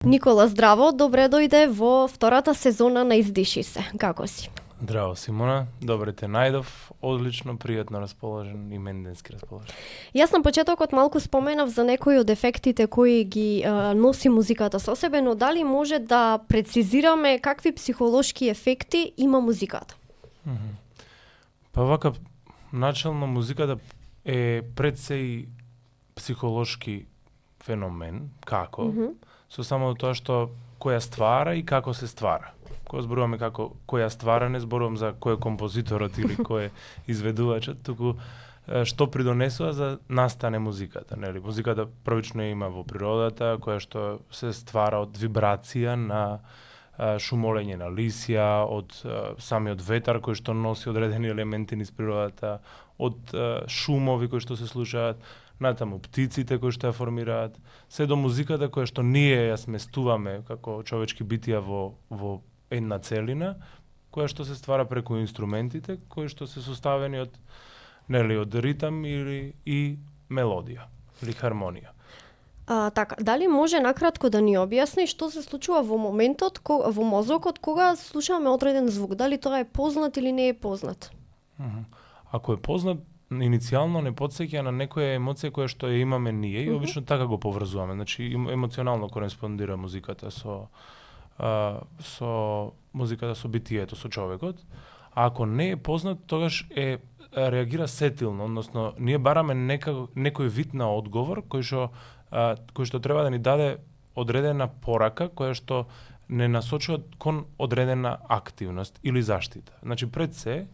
Никола, здраво, добре дојде во втората сезона на Издиши се. Како си? Здраво, Симона. Добре те најдов. Одлично, пријатно расположен и менденски расположен. Јас на почетокот малку споменав за некои од ефектите кои ги носи музиката со себе, но дали може да прецизираме какви психолошки ефекти има музиката? Па вака, начално музиката е пред се и психолошки феномен, како, со само тоа што која ствара и како се ствара. Кога зборуваме како која ствара, не зборувам за кој е композиторот или кој е изведувачот, туку што придонесува за настане музиката, нели? Музиката првично има во природата, која што се ствара од вибрација на шумолење на лисја, од самиот ветар кој што носи одредени елементи низ природата, од шумови кои што се слушаат, натаму птиците кои што ја формираат, се до музиката која што ние ја сместуваме како човечки битија во една целина, која што се ствара преку инструментите кои што се составени од ритам или и мелодија или хармонија. Така, дали може накратко да ни објасни што се случува во моментот во мозокот кога слушаме одреден звук? Дали тоа е познат или не е познат? Ако е познат, иницијално не потсеќа на некоја емоција која што ја имаме ние и обично така го поврзуваме. Значи емоционално кореспондира музиката со музиката со битието, со човекот. А ако не е познат, тогаш реагира сетилно, односно ние бараме некој вид на одговор кој што треба да ни даде одредена порака која што не насочува кон одредена активност или заштита. Значи пред се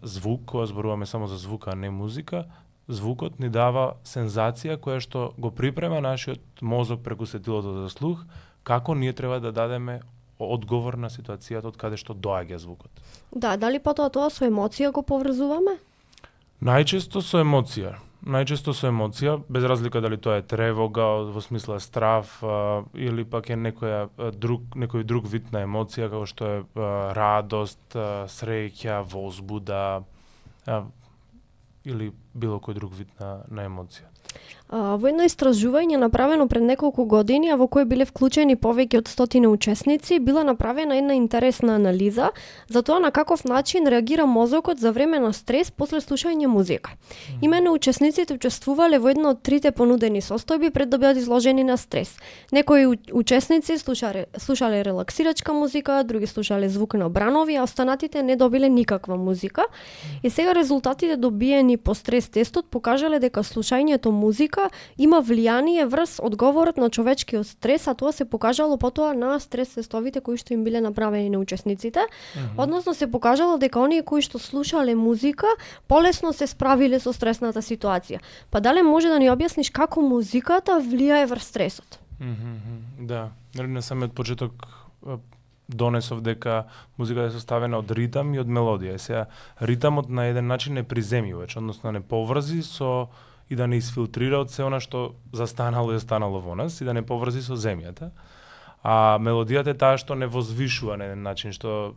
звук, кога зборуваме само за звук, а не музика, звукот ни дава сензација која што го припрема нашиот мозок преку сетилото за слух, како ние треба да дадеме одговор на ситуацијата од каде што доаѓа звукот. Да, дали потоа тоа со емоција го поврзуваме? Најчесто со емоција, без разлика дали тоа е тревога, во смисла страв, или пак е некој друг вид на емоција, како што е радост, среќа, возбуда, или било кој друг вид на емоција. Во едно истражување направено пред неколку години, а во кое биле вклучени повеќе од 100 учесници, била направена една интересна анализа за тоа на каков начин реагира мозокот за време на стрес после слушање музика. Именно учесниците учествувале во една од трите понудени состојби пред да бидат изложени на стрес. Некои учесници слушале релаксирачка музика, други слушале звук на бранови, а останатите не добиле никаква музика. И сега резултатите добиени по стрес тестот покажале дека слушањето музика има влијание врз одговорот на човечкиот стрес, а тоа се покажало потоа на стрес тестовите кои што им биле направени на учесниците. Односно се покажало дека оние кои што слушале музика полесно се справиле со стресната ситуација. Па дали може да ни објасниш како музиката влијае врз стресот? Да, на самиот почеток донесов дека музиката е составена од ритам и од мелодија. Сега ритамот на еден начин е приземјувач, односно не поврзи со и да не изфилтрира од се она што застанало и останало во нас и да не поврзи со земјата. А мелодијата е таа што не возвишува на еден начин, што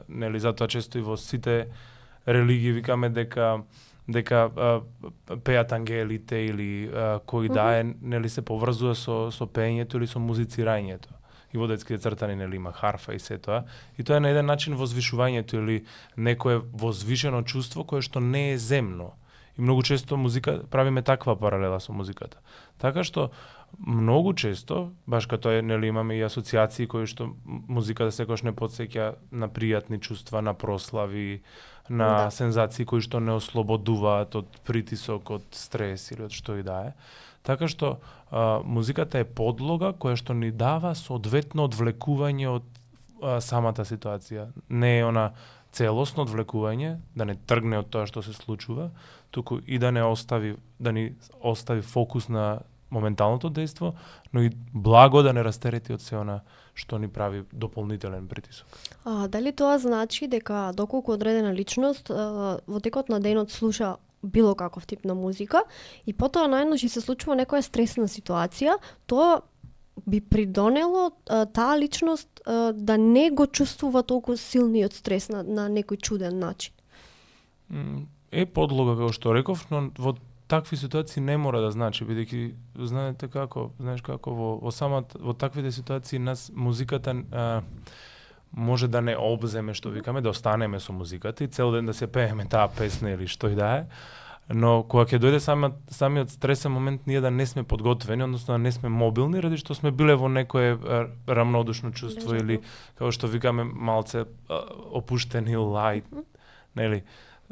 нели затоа често и во сите религии викаме дека пеат ангелите или кој нели се поврзува со пеењето или со музицирањето. И во детските цртани нели има харфа и се тоа. И тоа е на еден начин возвишувањето или некое возвишено чувство кое што не е земно. И многу често правиме таква паралела со музиката. Така што многу често, баш като нели имаме и асоциации кои што музиката секогаш не потсеќа на пријатни чувства, на прослави, на сензации кои што не ослободуваат од притисок, од стрес или од што и да е. Така што музиката е подлога која што ни дава соодветно одвлекување од самата ситуација. Не е она целосно одвлекување, да не тргне од тоа што се случува, туку и да ни остави фокус на моменталното дејство, но и благо да не растерети од се она што ни прави дополнителен притисок. Дали тоа значи дека доколку одредена личност во текот на денот слуша било каков тип на музика и потоа наеднаш се случува некоја стресна ситуација, тоа би придонело таа личност да не го чувствува толку силниот стрес на некој чуден начин? Е подлога, како што реков, но во такви ситуации не мора да значи, бидејќи знаеш како во таквите ситуации нас музиката може да не обземе, што викаме, да останеме со музиката и цел ден да се пееме таа песна или што и да е. Но кога ќе дојде самиот стресен момент, ние да не сме подготвени, односно да не сме мобилни, ради што сме биле во некое рамнодушно чувство или како што викаме малце опуштени лајт, нели?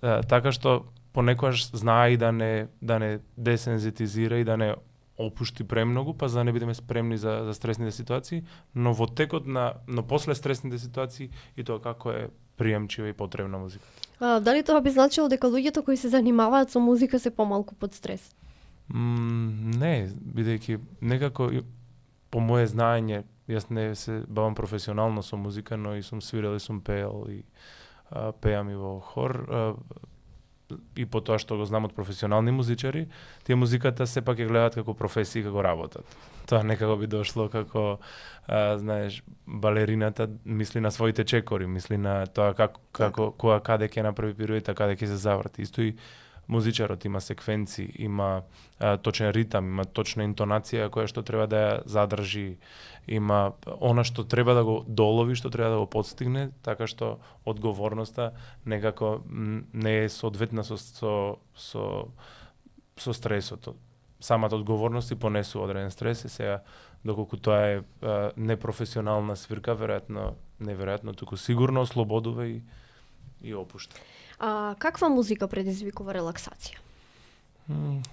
Така што понекогаш знае и да не десензитизира и да не опушти премногу, па за да не бидеме спремни за стресните ситуации, но во текот но после стресните ситуации и тоа како е приемчива и потребна музика. Дали тоа би значило дека луѓето кои се занимаваат со музика се помалку под стрес? Не, бидејќи некако по мое знаење, јас не се бавам професионално со музика, но и сум свирел и сум пеел и пеам и во хор, и по тоа што го знам од професионални музичари, тие музиката сепак ја гледаат како професија, како работат. Тоа некако би дошло како, знаеш, балерината мисли на своите чекори, мисли на тоа како каде ќе направи пируета, каде ќе се заврти. Исто и музичарот има секвенции, има точен ритам, има точна интонација која што треба да ја задржи, има она што треба да го долови, што треба да го постигне, така што одговорноста некако не е соодветна со стресот. Самата одговорност и понесува одреден стрес и сега доколку тоа е непрофесионална свирка, неверојатно, туку сигурно ослободува и опушта. Каква музика предизвикува релаксација?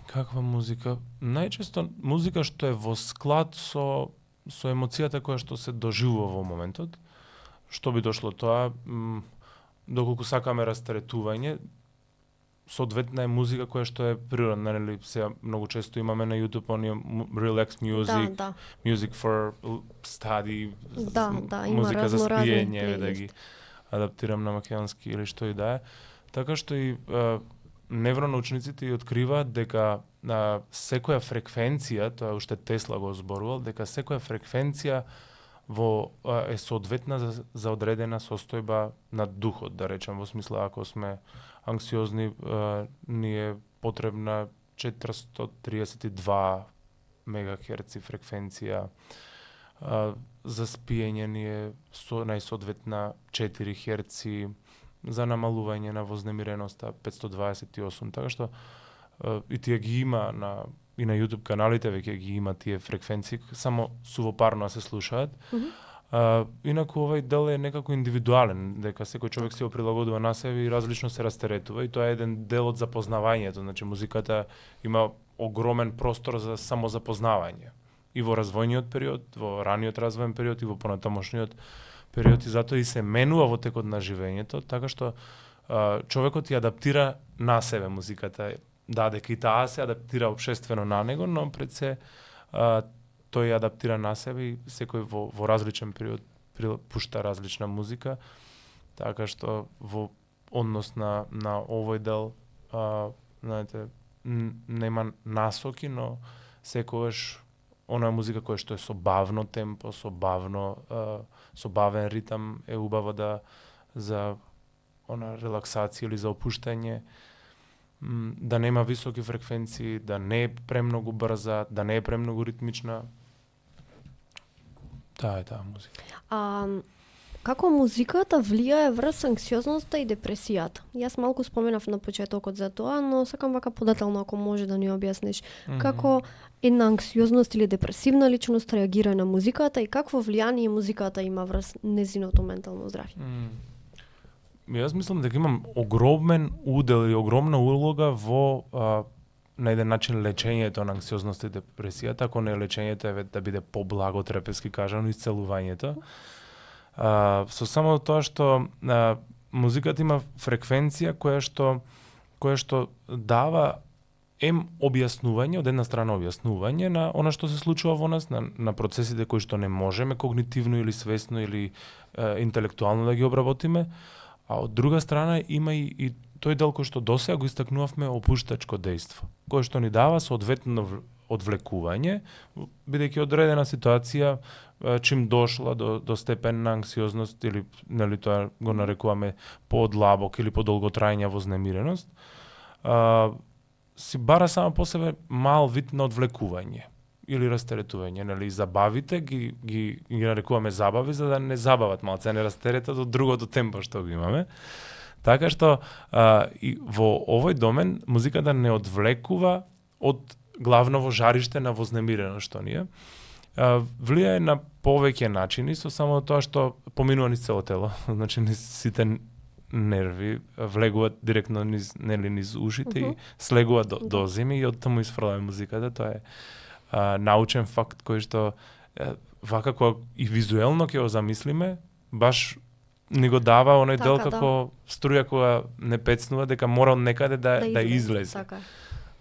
Каква музика? Најчесто музика што е во склад со емоцијата која што се доживува во моментот. Што би дошло тоа? Доколку сакаме растретување, соодветна е музика која што е природна, нели сега многу често имаме на YouTube оние relax music, music for study, музика за спиење, да ги адаптирам на македонски или што и да е. Така што и невронаучниците и откриваат дека секоја фреквенција, тоа уште Тесла го зборувал, дека секоја фреквенција е соодветна за одредена состојба на духот, да речем, во смисла ако сме анксиозни, ни е потребна 432 мегахерци фреквенција, за спиење ни е најсоодветна 4 херци, за намалување на вознемиреноста 528, така што и тие ги има и на YouTube каналите веќе ги има тие фреквенции, само сувопарно се слушаат. Инаку овој дел е некако индивидуален, дека секој човек се прилагодува на себе и различно се растеретува и тоа е еден дел од запознавањето, значи музиката има огромен простор за самозапознавање и во развојниот период, во раниот развоен период и во понатамошниот период и затоа и се менува во текот на живењето, така што човекот ја адаптира на себе музиката. Да, дека и таа се адаптира општествено на него, но пред се тој ја адаптира на себе и секој во различен период пушта различна музика, така што во однос на овој дел, знаете, нема насоки, но секогаш она музика која што е со бавно темпо, со бавен ритам е убава за она релаксација или за опуштање, да нема високи фреквенции, да не е премногу брза, да не е премногу ритмична. Таа е таа музика. Како музиката влијае врз анксиозноста и депресијата? Јас малку споменав на почетокот за тоа, но сакам вака подетално ако може да ни објасниш како една анксиозност или депресивна личност реагира на музиката и какво влијание музиката има врз незиното ментално здравје? Јас мислам дека имам огромен удел и огромна улога во на еден начин лечењето на анксиозноста и депресијата, ако не лечењето е да биде поблаго терапевски кажано, исцелувањето. Со само тоа што музиката има фреквенција која што дава објаснување, од една страна објаснување на она што се случува во нас, на процесите кои што не можеме когнитивно или свесно или интелектуално да ги обработиме, а од друга страна има и тој дел кој што досега го истакнувавме опуштачко дејство, кој што ни дава соодветно одвлекување, бидејќи одредена ситуација чим дошла до степен на анксиозност или нели тоа го нарекуваме подлабок или подолготрајна вознемиреност, си бара само по себе мал вид на одвлекување или растеретување, нели забавите ги нарекуваме забави за да не забават малце, не растеретат од другото темпо што го имаме. Така што и во овој домен музиката не одвлекува од главново жариште на вознемиреност што ние. Влијае на повеќе начини со само тоа што поминува низ цело тело, значи низ сите нерви, влегуваат директно низ ушите и слегуваат до земи и од таму изфрламе музиката. Тоа е научен факт кој што вака кога и визуелно ќе го замислиме, баш ни го дава оној дел како струја кога не пецнува дека мора од некаде да излезе. Така.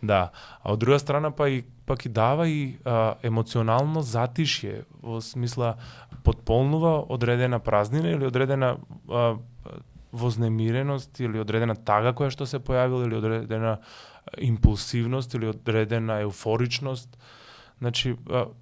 Да, а од друга страна пак и дава и емоционално затишје, во смисла потполнува одредена празнина или одредена вознемиреност или одредена тага која што се појавила или одредена импулсивност или одредена еуфоричност. Значи,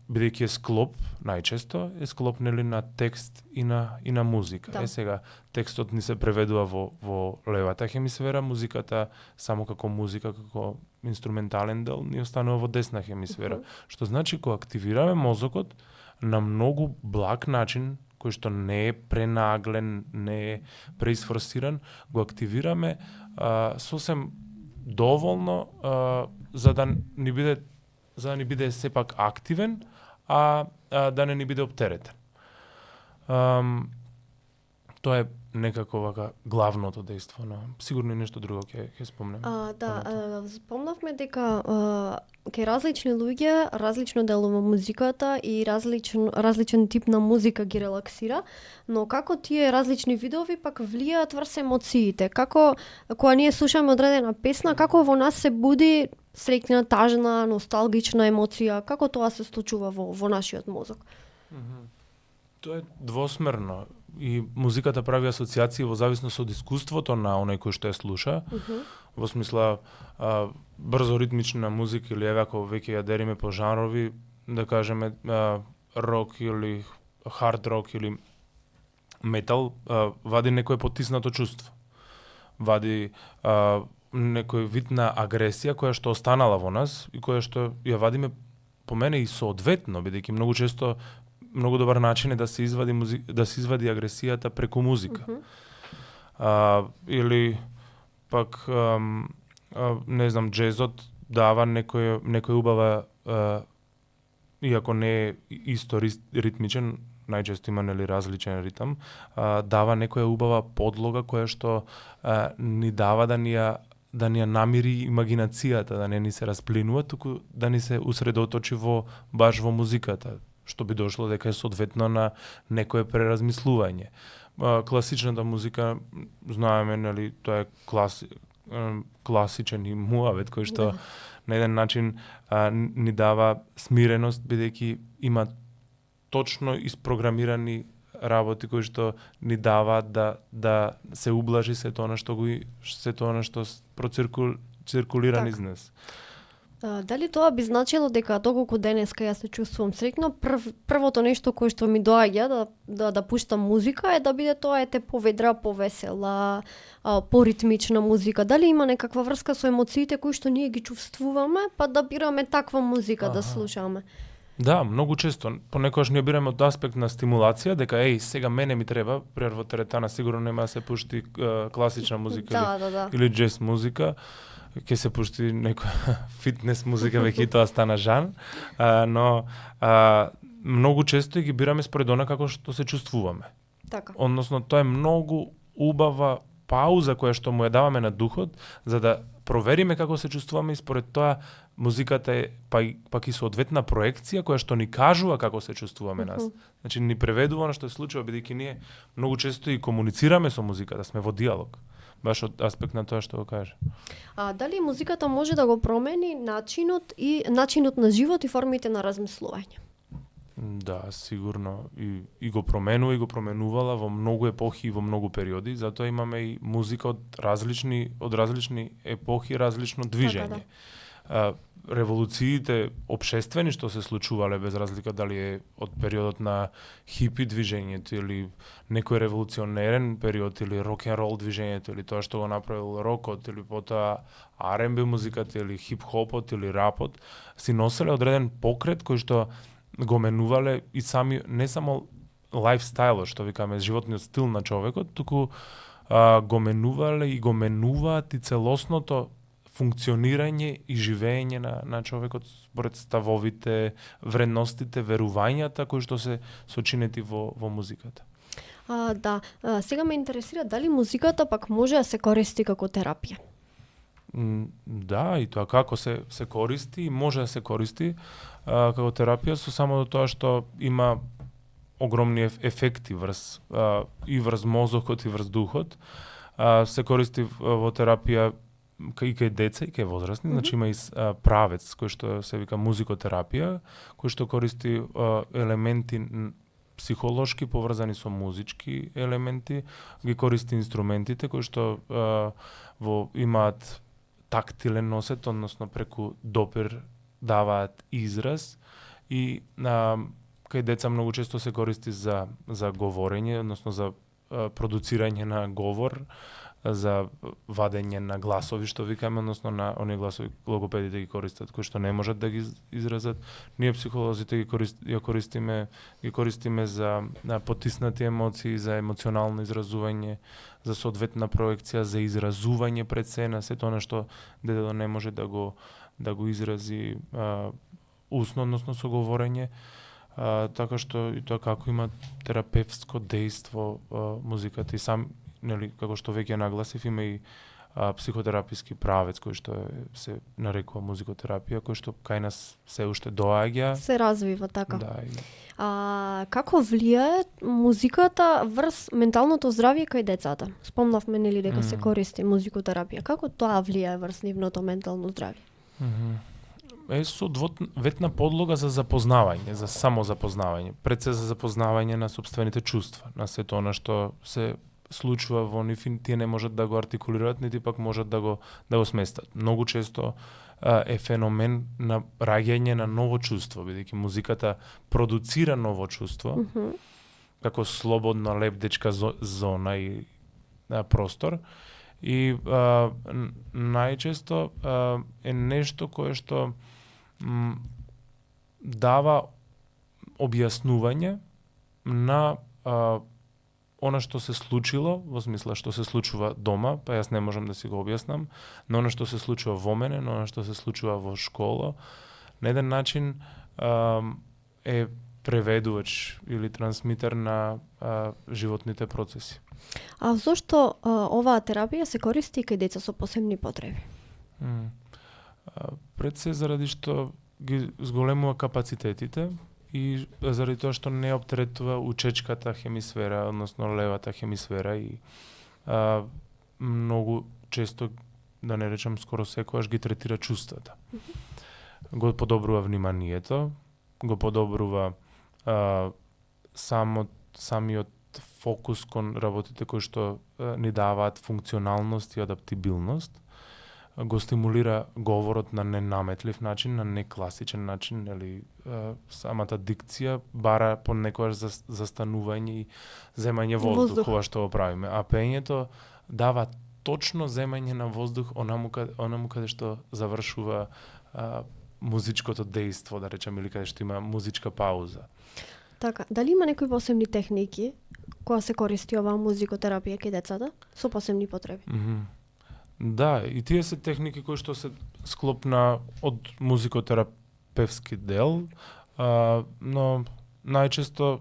бидејќи е склоп, најчесто е склоп нели на текст и на музика. Да. Сега текстот ни се преведува во левата хемисфера, музиката само како музика, како инструментален дел ни останува во десна хемисфера. Што значи кога активираме мозокот на многу благ начин, кој што не е пренаглен, не е преисфорсиран, го активираме сосем доволно за да ни биде сепак активен, а да не ни биде оптеретен. Тоа е некако вака главното дејство, но сигурно и нешто друго ќе спомнем. Спомнавме дека кај различни луѓе различно делува музиката и различен тип на музика ги релаксира, но како тие различни видови пак влијаат врз емоциите. Како кога ние слушаме одредена песна, како во нас се буди среќна, тажна, носталгична емоција, како тоа се случува во нашиот мозок? Тоа е двосмерно и музиката прави асоциации во зависност од искуството на оној кој што ја слуша. Во смисла брзо ритмична музика или ако веќе ја дериме по жанрови, да кажеме рок или хард рок или метал, вади некое потиснато чувство. Вади некој вид на агресија која што останала во нас и која што ја вадиме по мене и соодветно, бидејќи многу често многу добар начин е да се извади агресијата преку музика. Или пак не знам, джезот дава некој убава, иако не е исто ритмичен, најчесто има нели различен ритам, дава некоја убава подлога која што ни дава да ни ја намири имагинацијата, да не ни се расплинува, туку да ни се усредоточи баш во музиката, што би дошло дека е соодветно на некое преразмислување. Класичната музика, знаеме, нели, тоа е класичен и муавет кој што на еден начин ни дава смиреност, бидејќи има точно испрограмирани работи кои што ни дава да се ублажи сето она што проциркулира низ нас. Дали тоа би значило дека доколку денеска јас се чувствувам среќно, првото нешто кое што ми доаѓа да пуштам музика е да биде тоа поведра, повесела, поритмична музика. Дали има некаква врска со емоциите кои што ние ги чувствуваме, па да бираме таква музика да слушаме? Да, многу често. Понекогаш ние бираме од аспект на стимулација, дека сега мене ми треба, пример во теретана сигурно нема да се пушти класична музика или джез музика, ќе се пушти некоја фитнес музика, веќе тоа стана жан, но многу често ги бираме според она како што се чувствуваме. Така. Односно, тоа е многу убава пауза која што му ја даваме на духот, за да провериме како се чувствуваме и според тоа музиката е пак и соодветна проекција која што ни кажува како се чувствуваме нас. Значи ни преведува она што се случува, бидејќи ние многу често и комуницираме со музиката, сме во диалог. Баш од аспект на тоа што го каже. Дали музиката може да го промени начинот на живот и формите на размислување? Да, сигурно. И го променува и го променувала во многу епохи и во многу периоди, затоа имаме и музика од различни епохи, различно движење. револуциите општествени што се случувале, без разлика дали е од периодот на хипи движењето или некој револуционерен период или рок-н-рол движењето или тоа што го направил рокот или потоа R&B музиката или хип-хопот или рапот, си носеле одреден покрет кој што го менувале и сами, не само лайфстайлот, што викаме животниот стил на човекот, туку го менувале и го менуваат и целосното функционирање и живење на човекот според ставовите, вредностите, верувањата кои што се сочинети во музиката. Сега ме интересира дали музиката пак може да се користи како терапија. Да, и тоа како се користи, може да се користи како терапија, со само до тоа што има огромни ефекти и врз мозокот и врз духот. Се користи во терапија и кај деца и кај возрастни, значи има и правец кој што се вика музикотерапија, кој што користи елементи психолошки поврзани со музички елементи, ги користи инструментите кои што имаат тактилен носет, односно преку допир даваат израз и кај деца многу често се користи за говорење, односно за продуцирање на говор, за вадење на гласови, што викаме, односно на оние гласови логопедите ги користат, кои што не можат да ги изразат. Ние психолозите ги користиме за потиснати емоции, за емоционално изразување, за соодветна проекција, за изразување пред сцена, сето она што детето не може да го изрази усно, односно со говорење. Така што и тоа како има терапевско дејство музиката и сам, нели, како што веќе нагласив, има и психотераписки правец кој што се нарекува музикотерапија, кој што кај нас се уште доаѓа. Се развива, така. Да. Како влијае музиката врз менталното здравје кај децата? Спомнавме, нели, дека се користи музикотерапија. Како тоа влијае врз нивното ментално здравје? Е соодветна подлога за запознавање, за самозапознавање, пред се за запознавање на сопствените чувства, на сето она што се случува во нив, тие не можат да го артикулираат, нити пак можат да го сместат. Многу често е феномен на раѓање на ново чувство, бидејќи музиката продуцира ново чувство, како слободна лебдечка зона и простор. И најчесто е нешто кое што дава објаснување на она што се случило, во смисла што се случува дома, па јас не можам да си го објаснам, но она што се случува во мене, но она што се случува во школа, на еден начин е преведувач или трансмитер на животните процеси. А зошто оваа терапија се користи кај деца со посебни потреби? Пред се заради што ги зголемува капацитетите и заради тоа што не оптеретува учечката хемисфера, односно левата хемисфера и многу често, да не речам скоро секогаш, ги третира чувствата. Го подобрува вниманието, го подобрува самиот фокус кон работите кои што ни даваат функционалност и адаптибилност, го стимулира говорот на ненаметлив начин, на некласичен начин, или самата дикција бара понекогаш застанување и земање воздух, ова што го правиме. А пеењето дава точно земање на воздух онаму каде што завршува музичкото дејство, да речем, или каде што има музичка пауза. Така, дали има некои посебни техники кога се користи оваа музикотерапија кај децата со посебни потреби? Да, и тие се техники кои што се склоп од музикотерапевски дел, но најчесто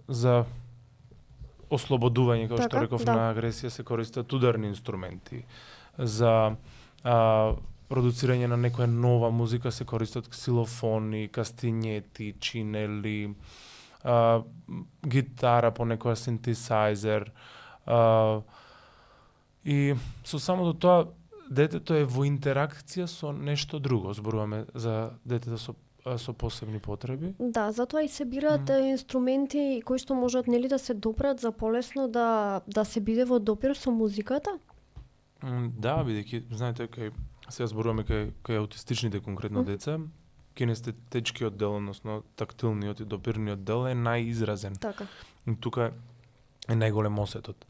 за ослободување, како што реков, на агресија се користат ударни инструменти. За продуцирање на некоја нова музика се користат ксилофони, кастинјети, чинели, гитара, понекоја синтесајзер. И со само до тоа, детето е во интеракција со нешто друго. Зборуваме за детето со посебни потреби. Да, затоа и се бираат инструменти кои што можат, нели, да се допрат за полесно да се биде во допир со музиката? Да, бидејќи, знаете, кај Сега зборуваме кај аутистичните конкретно деца, кинестетичкиот дел, односно тактилниот и допирниот дел е најизразен. Така. И тука е најголем осетот.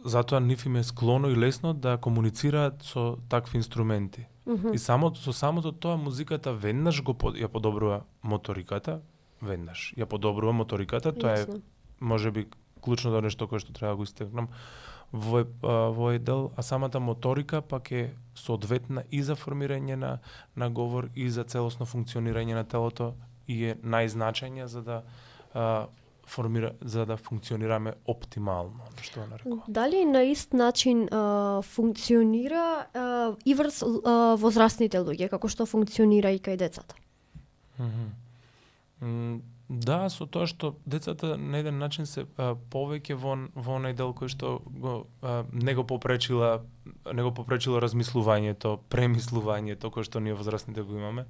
Затоа нив им е склоно и лесно да комуницираат со такви инструменти. И со самото тоа музиката веднаш ја подобрува моториката, тоа е можеби клучното нешто кое што треба да го истекнам во овој дел, а самата моторика пак е соодветна и за формирање на говор и за целосно функционирање на телото и е најзначајна за да функционираме оптимално, што ја нарекувам. Дали на ист начин функционира и врз возрастните луѓе, како што функционира и кај децата? Да, со тоа што децата на еден начин се повеќе во онај дел кој што не го попречило размислувањето, премислувањето кој што ние возрастните го имаме,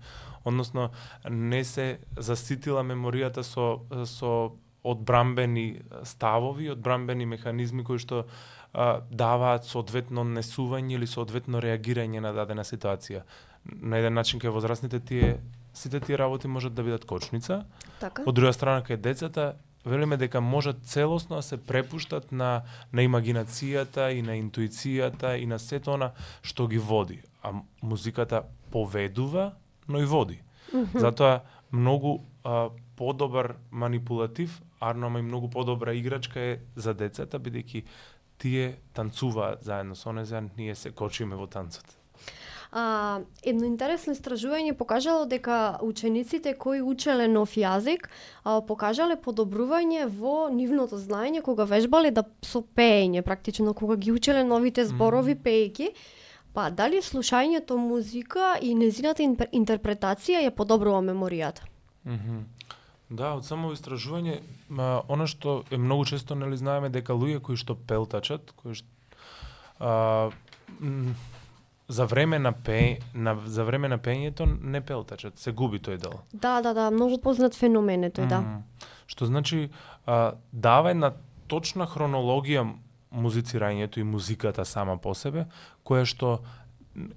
односно не се заситила меморијата со одбрамбени ставови, одбрамбени механизми кои што даваат соодветно несување или соодветно реагирање на дадена ситуација. На еден начин кај возрастните сите тие работи можат да бидат кочница. Така. Од друга страна кај децата велиме дека можат целосно да се препуштат на имагинацијата и на интуицијата и на сето она што ги води. А музиката поведува, но и води. Затоа многу подобар манипулатив, ама и многу подобра играчка е за децата, бидејќи тие танцуваат заедно со онези, ние се кочиме во танцот. Едно интересно истражување покажало дека учениците кои учеле нов јазик покажале подобрување во нивното знаење кога вежбале со пеење, практично кога ги учеле новите зборови пеејќи. Па дали слушањето музика и незината интерпретација ја подобрува меморијата? Да, од само истражување, она што е многу често нели знаеме дека луѓе кои што пелтачат, кои што за време на пеењето не пелтачат, се губи тој дел. Да, многу познат феномен е тој, да. Што значи дава една точна хронологија музицирањето и музиката сама по себе, која што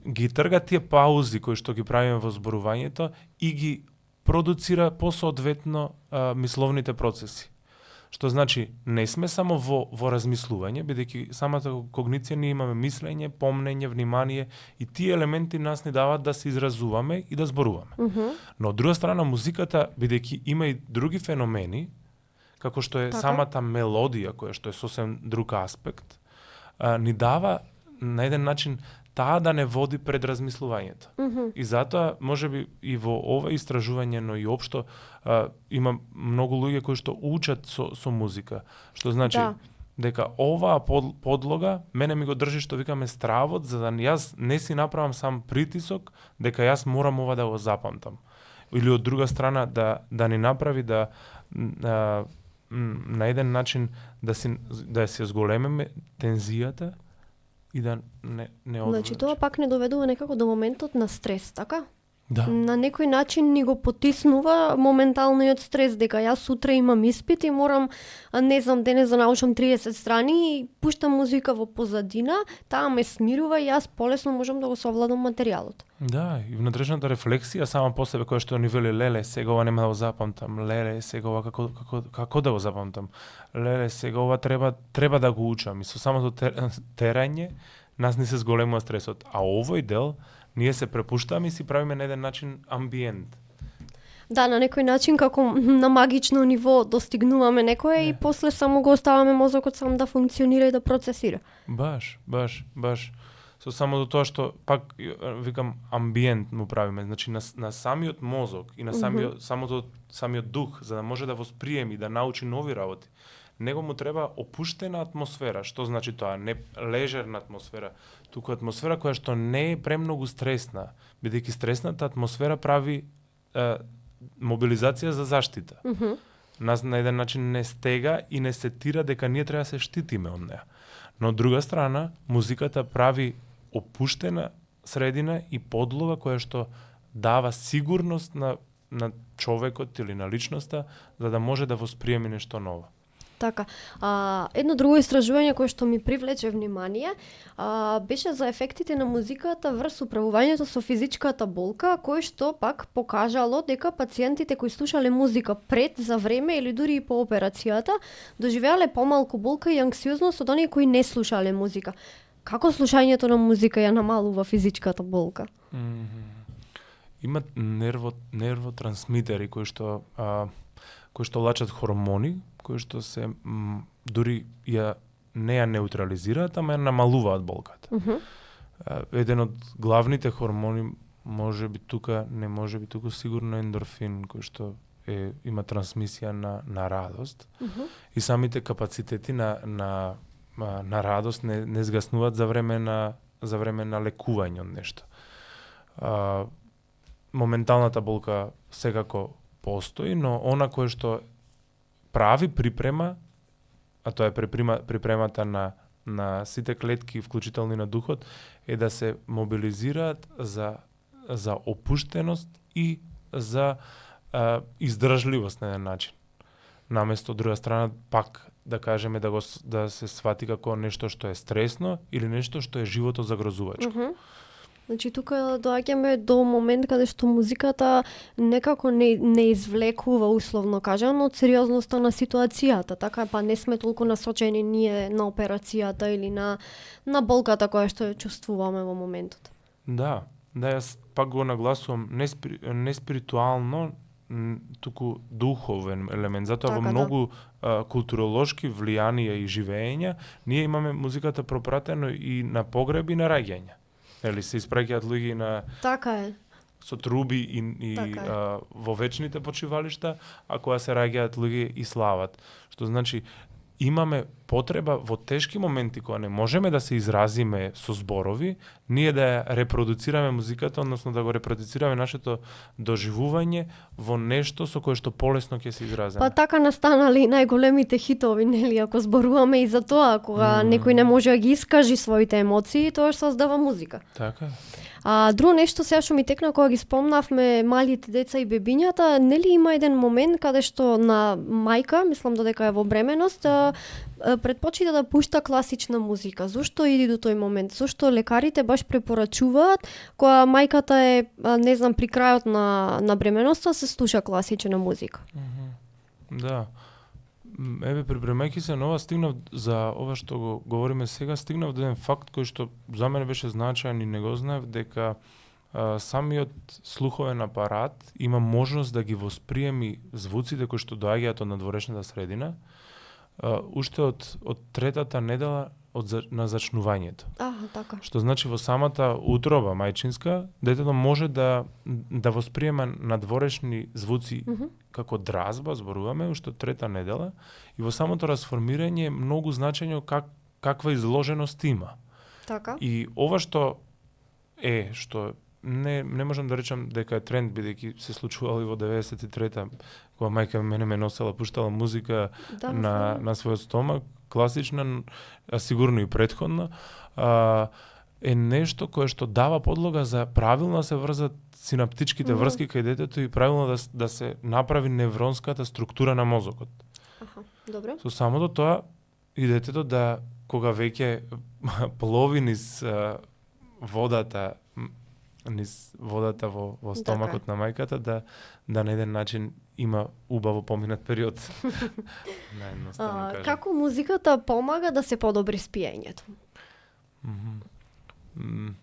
ги трга тие паузи кои што ги правиме во зборувањето и ги продуцира посоодветно мисловните процеси. Што значи, не сме само во размислување, бидејќи самата когниција ние имаме мислење, помнење, внимание и тие елементи нас ни даваат да се изразуваме и да зборуваме. Но од друга страна музиката, бидејќи има и други феномени, како што е самата мелодија, која што е сосем друг аспект, ни дава на еден начин таа да не води пред размислувањето. И затоа, можеби и во ова истражување, но и општо, има многу луѓе кои што учат со музика. Што значи, дека оваа подлога мене ми го држи, што викаме, стравот, за да јас не си направам сам притисок, дека јас морам ова да го запамтам. Или од друга страна, да ни направи на еден начин да се зголемеме тензијата, и да не одвлече. Значи тоа пак не доведува некако до моментот на стрес, така? Да. На некој начин ни го потиснува моменталниот стрес, дека јас сутре имам испит и морам, не знам, денес да научам 30 страни и пуштам музика во позадина, таа ме смирува и јас полесно можам да го совладам материјалот. Да, и внатрешната рефлексија сама по себе која што ни вели, леле, сега ова нема да го запамтам, леле, сега ова како да го запамтам, леле, сега ова треба да го учам. И со самото терање нас не се зголемува стресот. А овој дел ние се препуштаме и си правиме на еден начин амбиент. Да, на некој начин како на магично ниво достигнуваме некое и после само го оставаме мозокот сам да функционира и да процесира. Баш. Со само до тоа што пак викам амбиент му правиме, значи на самиот мозок и на самиот дух, за да може да восприеми и да научи нови работи. Него му треба опуштена атмосфера. Што значи тоа? Не лежерна атмосфера, туку атмосфера која што не е премногу стресна, бидејќи стресната атмосфера прави мобилизација за заштита. Нас на еден начин не стега и не сетира дека ние треба да се штитиме од неа. Но од друга страна, музиката прави опуштена средина и подлога која што дава сигурност на човекот или на личноста за да може да восприеми нешто ново. Така. Едно друго истражување кое што ми привлече внимание беше за ефектите на музиката врз управувањето со физичката болка, кое што пак покажало дека пациентите кои слушале музика пред, за време или дури и по операцијата доживеале помалку болка и анксиозност од оние кои не слушале музика. Како слушањето на музика ја намалува физичката болка? Има нервотрансмитери кои што лачат хормони, кои што се дури не ја неутрализираат, ама ја намалуваат болката. Еден од главните хормони можеби тука сигурно ендорфин, кој што има трансмисија на радост. И самите капацитети на радост не згаснуваат за време на лекување од нешто. Моменталната болка секако постои, но она кое што прави припрема, а тоа е припремата на сите клетки, вклучително и на духот, е да се мобилизираат за опуштеност и за издржливост на еден начин. Наместо од друга страна пак да кажеме да се свати како нешто што е стресно или нешто што е живото загрозувачко. Значи тука доаѓаме до момент каде што музиката некако не извлекува, условно кажано, од сериозноста на ситуацијата. Така па не сме толку насочени ние на операцијата или на болката која што ја чувствуваме во моментот. Да, јас пак го нагласувам не спиритуално, туку духовен елемент. Затоа Така, во многу културолошки влијанија и живеења ние имаме музиката пропратено и на погреби и на раѓања. Или се испраќаат луѓе на Така е. со труби и Така во вечните почивалишта, а кога се раѓаат луѓе и слават. Што значи имаме потреба во тешки моменти кога не можеме да се изразиме со зборови, ние да ја репродуцираме музиката, односно да го репродуцираме нашето доживување во нешто со кое што полесно ќе се изразиме. Па така настанали најголемите хитови, нели, ако зборуваме и за тоа, кога некој не може да ги искажи своите емоции, тоа што создава музика. Така. Друго нешто сега што ми текна кога ги спомнавме малите деца и бебињата, нели има еден момент каде што на мајка, мислам додека е во бременост, предпочита да пушта класична музика. Зошто иди до тој момент? Зошто лекарите баш препорачуваат кога мајката е, не знам, при крајот на бременоста се слуша класична музика? Да. Еве, припремајќи се на ова, стигнав за ова што го говориме сега, стигнав до еден факт кој што за мене беше значаен и не го знаев, дека самиот слуховен апарат има можност да ги восприеми звуците кои што доаѓаат од надворешната средина, уште од третата недела на зачнувањето. Така. Што значи во самата утроба мајчинска, детето може да восприема надворешни звуци како дразба, зборуваме, уште од трета недела, и во самото расформирање е многу значање каква изложеност има. Така. И ова што не можам да речам дека е тренд, бидејќи се случувало и во 93-та, кога мајка мене ме носела, пуштала музика на својот стомак, класична, а сигурно и претходна, е нешто кое што дава подлога за правилно да се врзат синаптичките врски кај детето и правилно да се направи невронската структура на мозокот. Добро. Со самото тоа и детето да, кога веќе плови низ водата во стомакот на мајката, да на еден начин има убаво поминат период. Наједноставно кажам. Како музиката помага да се подобри спиењето?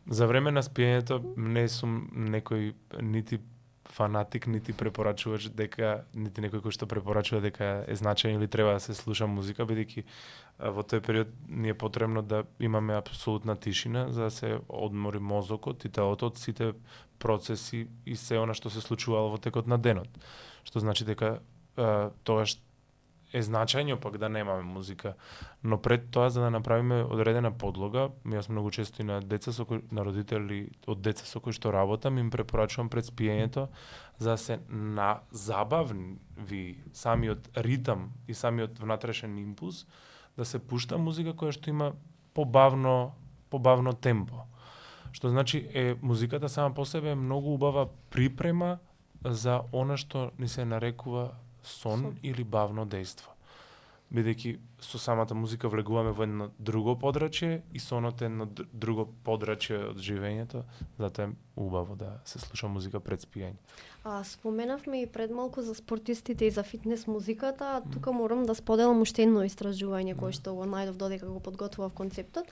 За време на спиењето не сум некој нити фанатик, нити препорачувач нити некој кој што препорачува дека е значајно или треба да се слуша музика, бидејќи во тој период ни е потребно да имаме апсолутна тишина за да се одмори мозокот и телото од сите процеси и се она што се случувало во текот на денот. Што значи дека тогаш е значајно пак да немаме музика, но пред тоа за да направиме одредена подлога, јас многу често и на родители од деца со кои што работам им препорачувам пред спиењето за да се на забавни самиот ритам и самиот внатрешен импулс да се пушта музика која што има побавно темпо. Што значи музиката сама по себе е многу убава припрема за она што ни се нарекува сон или бавно дејство. бидејќи со самата музика влегуваме во едно друго подрачје и сонот е едно друго подрачје од живењето, затоа е убаво да се слуша музика пред спиење. Споменавме и пред малку за спортистите и за фитнес музиката, тука морам да споделам уште едно истражување кое што го најдов додека го подготвував концептот.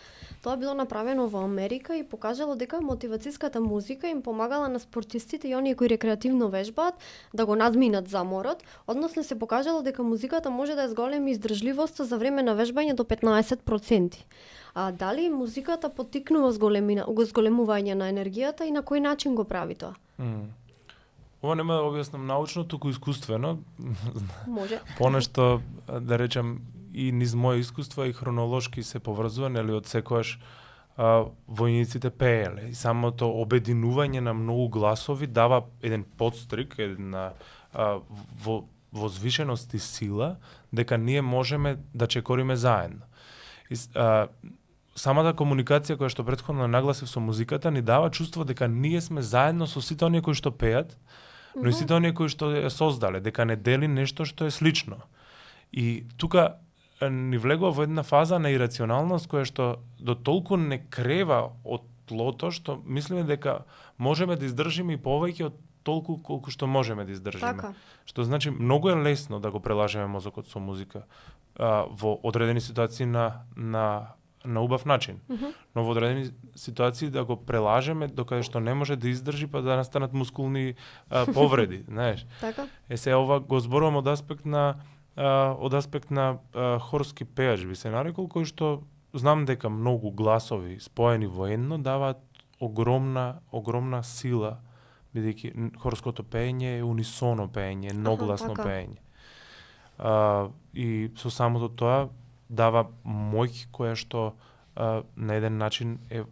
Тоа било направено во Америка и покажало дека мотивацијската музика им помагала на спортистите и оние кои рекреативно вежбаат да го надминат заморот, односно се покажало дека музиката може да ја зголеми издржливоста за време на вежбање до 15%. Дали музиката поттикнува зголемување на енергијата и на кој начин го прави тоа? Ова нема да објаснам научно, туку искуствено. Може. Понешто, да речем, и низ моje искуства и хронолошки се поврзува, нели, од секојаш војниците пееле. И самото обединување на многу гласови дава еден подстрик, една возвишеност и сила, дека ние можеме да чекориме заедно. И, самата комуникација која што претходно нагласив со музиката ни дава чувство дека ние сме заедно со сите оние кои што пеат, но и сите оние кои што ја создале, дека не дели нешто што е слично. И тука ни влегува во една фаза на ирационалност која што до толку не крева од тлото што мислиме дека можеме да издржиме и повеќе од толку колку што можеме да издржиме. Така. Што значи многу е лесно да го прелажеме мозокот со музика во одредени ситуации на убав начин. Но во одредени ситуации да го прелажеме докаде што не може да издржи па да настанат мускулни повреди, знаеш. Така. Се ова го зборувам од аспект на хорски пеач би се нарекол, кој што знам дека многу гласови споени воедно даваат огромна сила, бидејќи хорското пеење е унисоно пеење, едногласно така. пеење. И со самото тоа дава моќ која што на еден начин е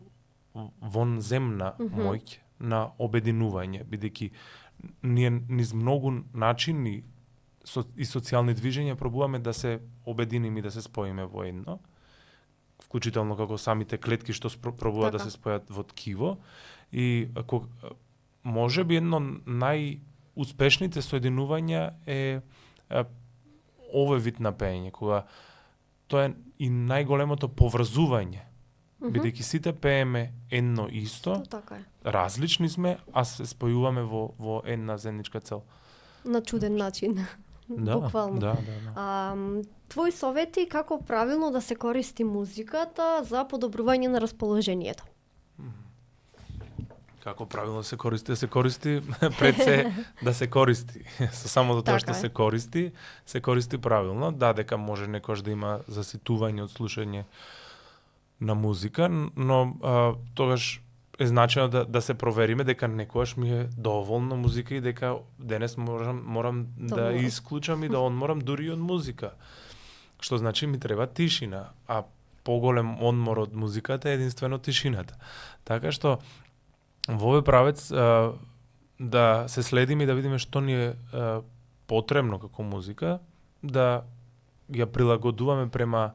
вонземна моќ на обединување, бидејќи ние низ многу начини и социјални движења пробуваме да се обединиме и да се споиме воедно, вклучително како самите клетки што пробуваат да се спојат во ткиво. И ако може би едно најуспешните соединувања е овој вид на пеење, кога тоа е и најголемото поврзување, бидејќи сите пееме едно исто, Така е. различни сме, а се спојуваме во една заедничка цел. На чуден начин. Буквално. Да. Твои совети како правилно да се користи музиката за подобрување на расположението? Како правилно се користи пред се да се користи. Со самото тоа што се користи правилно. Да, дека може некојаш да има заситување од слушање на музика, но тогаш е значено да се провериме дека некојаш ми е доволно музика и дека денес морам да исклучам и да одморам дури од музика. Што значи ми треба тишина, а поголем одмор од музиката е единствено тишината. Така што во овој правец да се следиме и да видиме што ни е потребно како музика, да ја прилагодуваме према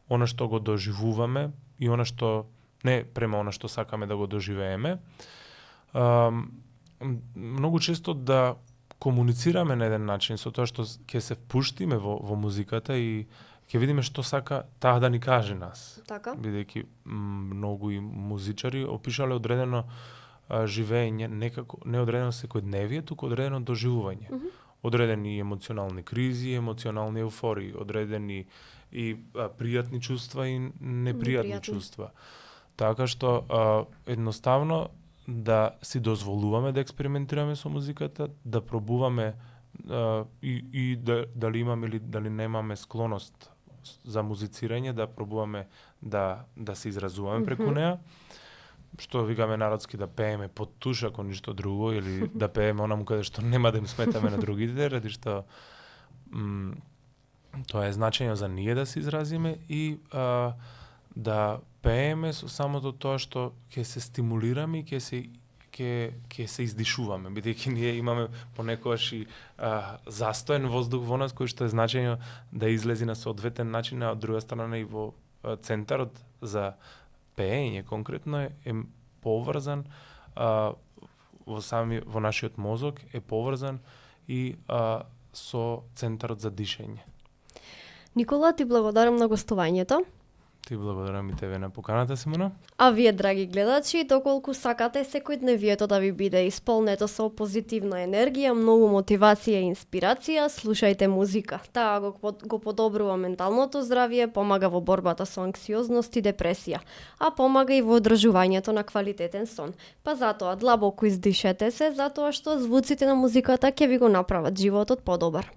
она што го доживуваме и она што не према она што сакаме да го доживееме. Многу често да комуницираме на еден начин со тоа што ќе се впуштиме во музиката и ќе видиме што сака таа да ни каже нас. Така. Бидејќи многу и музичари опишале одредено живење, некако не одредено секојдневие, туку одредено доживување. Одредени емоционални кризи, емоционални еуфории, одредени и пријатни чувства и непријатни чувства. Така што едноставно да си дозволуваме да експериментираме со музиката, да пробуваме и дали имаме или дали немаме склоност за музицирање, да пробуваме да се изразуваме преку неа. Што викаме народски да пееме под туш ако ништо друго, или да пееме онаму каде што нема да им сметаме на другите, ради што тоа е значење за ние да се изразиме и да пееме со самото тоа што ќе се стимулираме и ќе се издишуваме, бидејќи ние имаме понекогаш и застоен воздух во нас кој што е значење да излези на соодветен начин, а од друга страна и во центарот за пеење конкретно е поврзан во нашиот мозок е поврзан и со центарот за дишење. Никола, ти благодарам на гостувањето. Ти благодарам и тебе на поканата, Симона. А вие, драги гледачи, доколку сакате секојдневието да ви биде исполнето со позитивна енергија, многу мотивација и инспирација, слушајте музика. Таа го подобрува менталното здравје, помага во борбата со анксиозност и депресија, а помага и во одржувањето на квалитетен сон. Па затоа длабоко издишете се, затоа што звуците на музиката ќе ви го направат животот подобар.